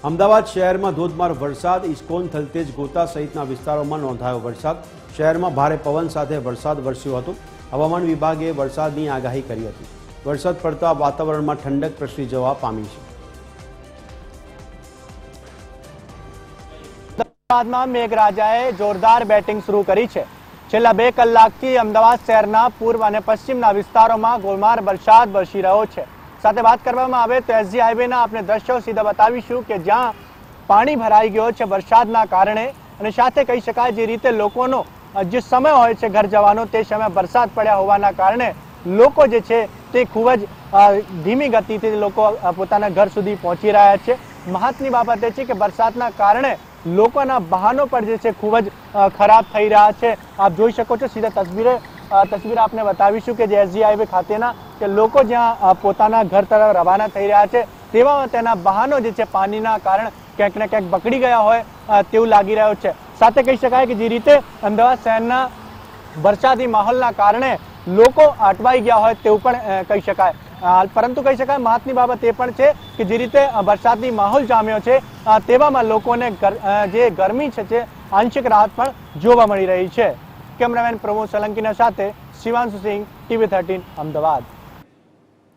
અમદાવાદ શહેરમાં ધોધમાર વરસાદ, ઇસ્કોન, થલતેજ, ગોતા સહિતના વિસ્તારોમાં નોંધાયો વરસાદ। શહેરમાં ભારે પવન સાથે વરસાદ વરસ્યો હતો। હવામાન વિભાગે વરસાદની આગાહી કરી હતી। વરસાદ પડતા વાતાવરણમાં ઠંડક પ્રસરી જવા પામી છે। અમદાવાદમાં મેઘરાજાએ જોરદાર બેટિંગ શરૂ કરી છે। છેલ્લા 2 કલાકથી અમદાવાદ શહેરના પૂર્વ અને પશ્ચિમના વિસ્તારોમાં ધોધમાર વરસાદ વરસી રહ્યો છે। સાથે વાત કરવામાં આવે તો એસજી હાઈવેના આપણે દ્રશ્યો સીધા બતાવીશું કે જ્યાં પાણી ભરાઈ ગયો છે વરસાદના કારણે, અને સાથે કહી શકાય જે રીતે લોકોનો જે સમય હોય છે ઘર જવાનો, તે સમય વરસાદ પડ્યા હોવાના કારણે લોકો જે છે તે ખૂબ જ ધીમી ગતિથી લોકો પોતાના ઘર સુધી પહોંચી રહ્યા છે। મહત્વની બાબત એ છે કે વરસાદના કારણે લોકોના વાહનો પર જે છે ખૂબ જ ખરાબ થઈ રહ્યા છે। આપ જોઈ શકો છો, સીધા તસવીર આપને બતાવીશું કે જે એસજી હાઈવે ખાતેના કે લોકો જ્યાં પોતાના ઘર તરફ રવાના થઈ રહ્યા છે તેવામાં તેના વાહનો જે છે પાણીના કારણે ક્યાંક ને ક્યાંક બગડી ગયા હોય તેવું લાગી રહ્યું છે। સાથે કહી શકાય કે જે રીતે અમદાવાદ શહેરના વરસાદી માહોલના કારણે લોકો અટવાઈ ગયા હોય તેવું પણ કહી શકાય। પરંતુ કહી શકાય મહત્વની બાબત એ પણ છે કે જે રીતે વરસાદી માહોલ જામ્યો છે તેવામાં લોકોને જે ગરમી છે તે આંશિક રાહત પણ જોવા મળી રહી છે। કેમેરામેન પ્રમોદ સોલંકીના સાથે શિવાંશુ સિંહ, TV13 અમદાવાદ।